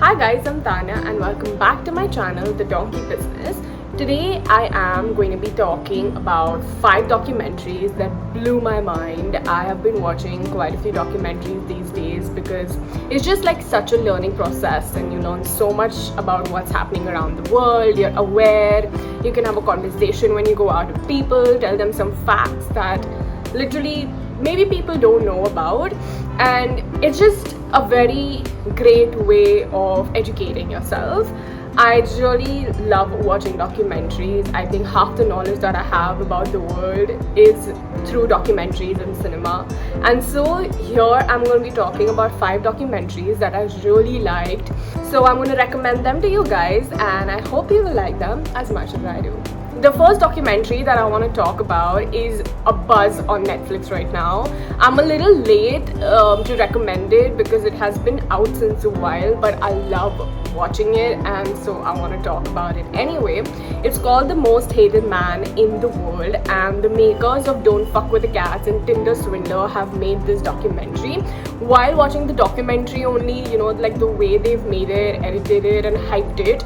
Hi guys, I'm Tanya and welcome back to my channel, The Donkey Business. Today I am going to be talking about 5 documentaries that blew my mind. I have been watching quite a few documentaries these days because it's just like such a learning process and you learn so much about what's happening around the world. You're aware, you can have a conversation when you go out with people, tell them some facts that literally maybe people don't know about, and it's just a very great way of educating yourself. I really love watching documentaries. I think half the knowledge that I have about the world is through documentaries and cinema. And so here I'm going to be talking about 5 documentaries that I really liked. So I'm going to recommend them to you guys and I hope you will like them as much as I do. The first documentary that I want to talk about is a buzz on Netflix right now. I'm a little late to recommend it because it has been out since a while, but I love watching it and so I want to talk about it anyway. It's called The Most Hated Man in the World, and the makers of Don't Fuck with the Cats and Tinder Swindler have made this documentary. While watching the documentary only, like the way they've made it, edited it and hyped it,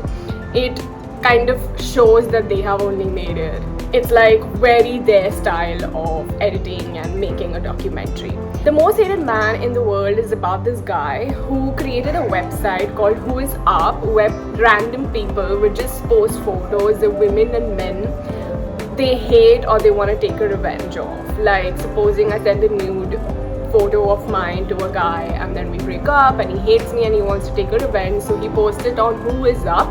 it kind of shows that they have only made it. It's like very their style of editing and making a documentary. The Most Hated Man in the World is about this guy who created a website called Who Is Up, where random people would just post photos of women and men they hate or they want to take a revenge of. Like supposing I send a nude photo of mine to a guy and then we break up and he hates me and he wants to take a revenge, so he posts it on Who Is Up,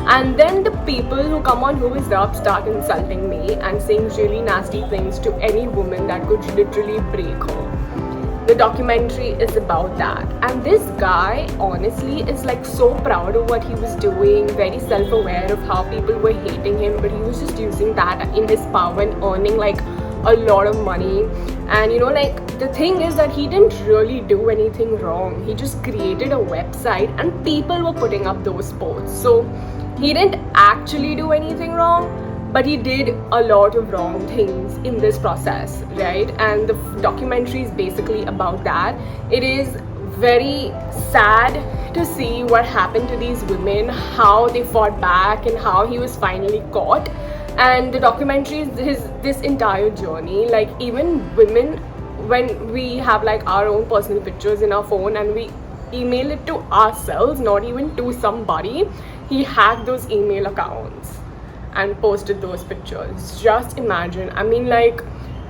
and then the people who come on Who Is Up start insulting me and saying really nasty things to any woman that could literally break her. The documentary is about that, and this guy honestly is like so proud of what he was doing, very self-aware of how people were hating him, but he was just using that in his power and earning like a lot of money. And like the thing is that he didn't really do anything wrong. He just created a website and people were putting up those posts, so he didn't actually do anything wrong, but he did a lot of wrong things in this process, right? And the documentary is basically about that. It is very sad to see what happened to these women, how they fought back and how he was finally caught. And the documentary is this entire journey. Like even women, when we have like our own personal pictures in our phone and we email it to ourselves, not even to somebody, he hacked those email accounts and posted those pictures. Just imagine. I mean, like,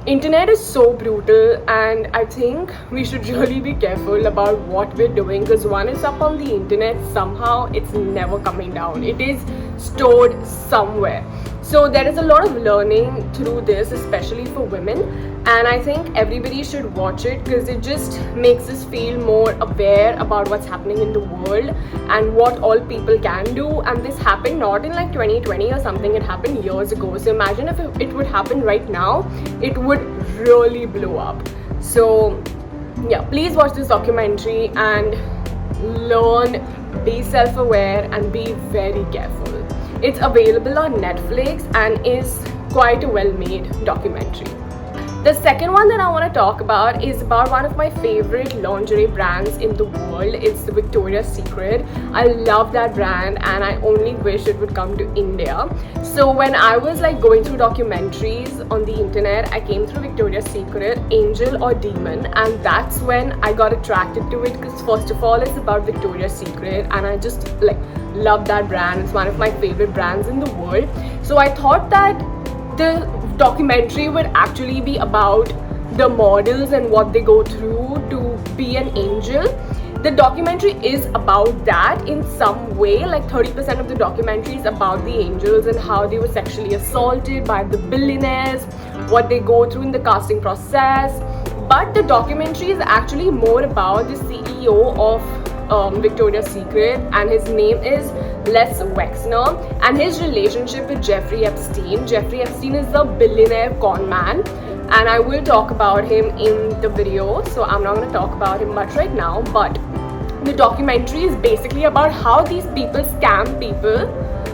internet is so brutal, and I think we should really be careful about what we're doing, because once it's up on the internet, somehow it's never coming down. It is stored somewhere. So there is a lot of learning through this, especially for women, and I think everybody should watch it because it just makes us feel more aware about what's happening in the world and what all people can do. And this happened not in like 2020 or something, it happened years ago. So imagine if it would happen right now, it would really blow up. So yeah, please watch this documentary and learn, be self-aware and be very careful. It's available on Netflix and is quite a well-made documentary. The second one that I want to talk about is about one of my favorite lingerie brands in the world. It's the Victoria's Secret. I love that brand and I only wish it would come to India. So when I was like going through documentaries on the internet, I came through Victoria's Secret, Angel or Demon, and that's when I got attracted to it, because first of all it's about Victoria's Secret and I just like love that brand. It's one of my favorite brands in the world. So I thought that the documentary would actually be about the models and what they go through to be an angel. The documentary is about that in some way. Like 30% of the documentary is about the angels and how they were sexually assaulted by the billionaires, what they go through in the casting process. But the documentary is actually more about the CEO of Victoria's Secret, and his name is Les Wexner, and his relationship with Jeffrey Epstein. Jeffrey Epstein is a billionaire con man, and I will talk about him in the video, so I'm not going to talk about him much right now. But the documentary is basically about how these people scam people,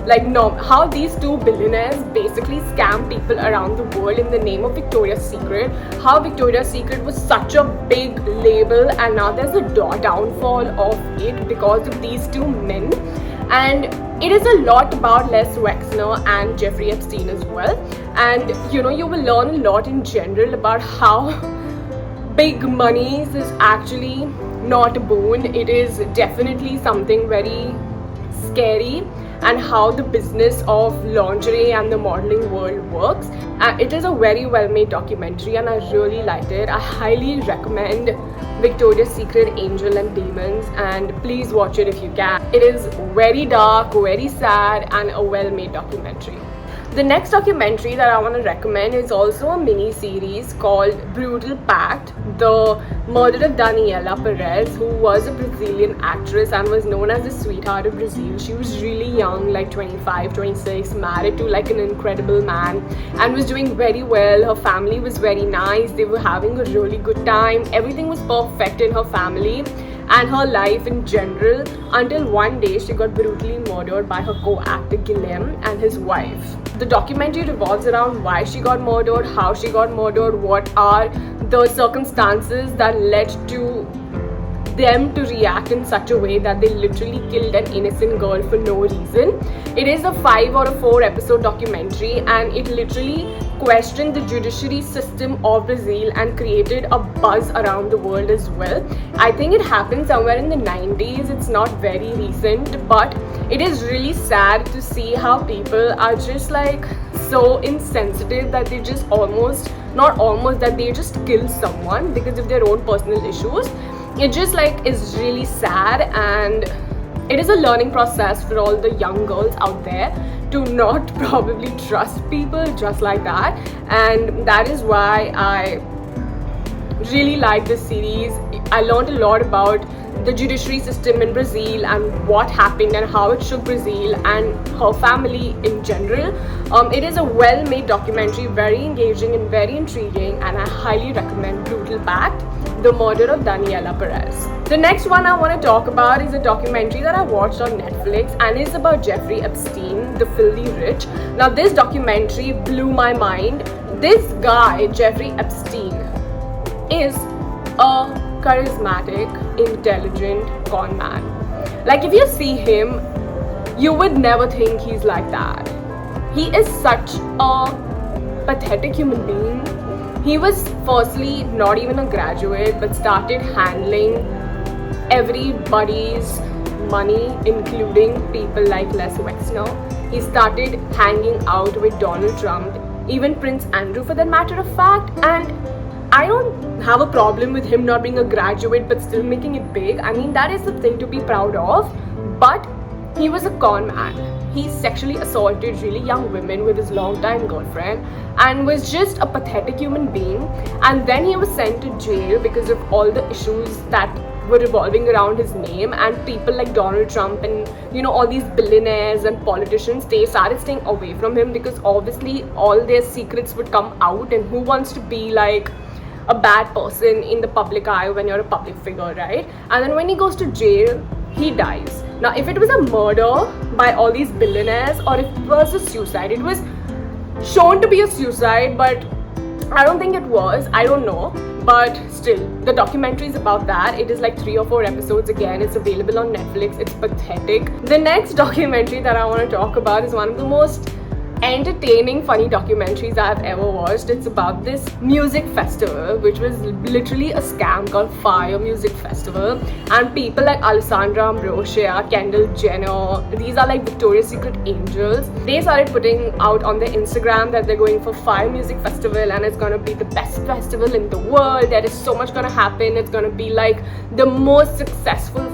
how these 2 billionaires basically scam people around the world in the name of Victoria's Secret, how Victoria's Secret was such a big label and now there's a downfall of it because of these 2 men and it is a lot about Les Wexner and Jeffrey Epstein as well. And you know, you will learn a lot in general about how big monies is actually not a boon. It is definitely something very scary, and how the business of lingerie and the modeling world works. It is a very well made documentary and I really liked it. I highly recommend Victoria's Secret Angel and Demons, and please watch it if you can. It is very dark, very sad, and a well made documentary. The next documentary that I want to recommend is also a mini series called Brutal Pact, the murder of Daniela Perez, who was a Brazilian actress and was known as the sweetheart of Brazil. She was really young, like 25, 26, married to like an incredible man, and was doing very well. Her family was very nice. They were having a really good time. Everything was perfect in her family and her life in general, until one day she got brutally murdered by her co-actor Guilherme and his wife. The documentary revolves around why she got murdered, how she got murdered, what are the circumstances that led to them to react in such a way that they literally killed an innocent girl for no reason. It is a 5 or a 4 episode documentary, and it literally questioned the judiciary system of Brazil and created a buzz around the world as well. I think it happened somewhere in the 90s. It's not very recent, but it is really sad to see how people are just like so insensitive that they just that they just kill someone because of their own personal issues. It just like is really sad, and it is a learning process for all the young girls out there to not probably trust people just like that. And that is why I really like this series. I learned a lot about the judiciary system in Brazil and what happened and how it shook Brazil and her family in general. It is a well-made documentary, very engaging and very intriguing, and I highly recommend Brutal Pact, the murder of Daniela Perez. The next one I want to talk about is a documentary that I watched on Netflix, and it's about Jeffrey Epstein, the filthy rich. Now this documentary blew my mind. This guy, Jeffrey Epstein, is a charismatic, intelligent con man. Like if you see him, you would never think he's like that. He is such a pathetic human being. He was firstly not even a graduate, but started handling everybody's money, including people like Les Wexner. He started hanging out with Donald Trump, even Prince Andrew for that matter of fact, and I don't have a problem with him not being a graduate but still making it big. I mean, that is the thing to be proud of. But he was a con man. He sexually assaulted really young women with his longtime girlfriend and was just a pathetic human being. And then he was sent to jail because of all the issues that were revolving around his name, and people like Donald Trump and all these billionaires and politicians, they started staying away from him because obviously all their secrets would come out, and who wants to be like a bad person in the public eye when you're a public figure, right? And then when he goes to jail, he dies. Now if it was a murder by all these billionaires or if it was a suicide, it was shown to be a suicide, but I don't think it was. I don't know. But still, the documentary is about that. It is like 3 or 4 episodes. Again, it's available on Netflix. It's pathetic. The next documentary that I want to talk about is one of the most entertaining, funny documentaries I've ever watched. It's about this music festival, which was literally a scam called Fire Music Festival. And people like Alessandra Ambrosia, Kendall Jenner, these are like Victoria's Secret angels. They started putting out on their Instagram that they're going for Fire Music Festival and it's gonna be the best festival in the world. There is so much gonna happen. It's gonna be like the most successful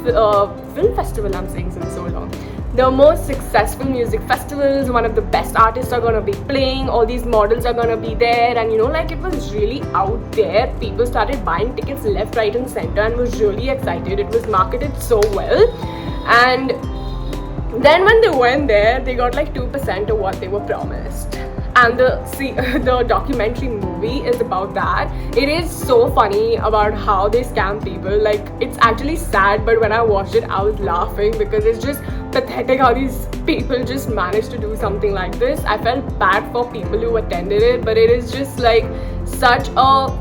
film festival. I'm saying since so long. The most successful music festivals, one of the best artists are gonna be playing, all these models are gonna be there, and like it was really out there. People started buying tickets left, right and center and was really excited. It was marketed so well, and then when they went there, they got like 2% of what they were promised. And the documentary movie is about that. It is so funny about how they scam people. Like, it's actually sad, but when I watched it, I was laughing because it's just pathetic how these people just managed to do something like this. I felt bad for people who attended it, but it is just like such a,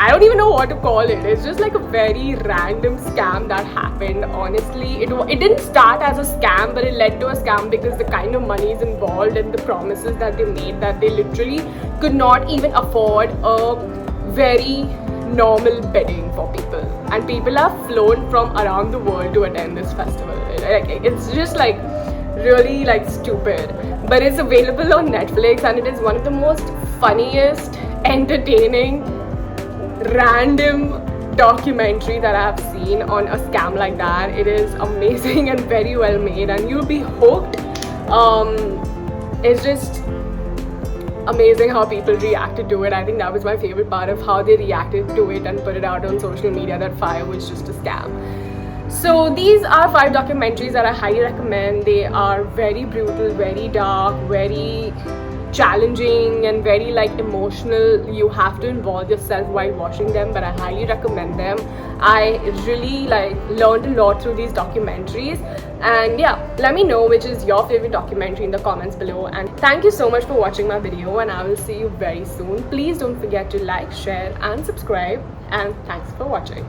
I don't even know what to call it. It's just like a very random scam that happened. Honestly, it didn't start as a scam, but it led to a scam because the kind of money is involved and the promises that they made, that they literally could not even afford a very normal bedding for people, and people are flown from around the world to attend this festival. Like, it's just like really like stupid, but it's available on Netflix, and it is one of the most funniest, entertaining, random documentary that I have seen on a scam like that. It is amazing and very well made, and you'll be hooked. It's just amazing how people reacted to it. I think that was my favorite part of how they reacted to it and put it out on social media, that fire was just a scam. So these are 5 documentaries that I highly recommend. They are very brutal, very dark, very challenging, and very like emotional. You have to involve yourself while watching them, but I highly recommend them. I really like learned a lot through these documentaries, and yeah, let me know which is your favorite documentary in the comments below. And thank you so much for watching my video, and I will see you very soon. Please don't forget to like, share and subscribe, and thanks for watching.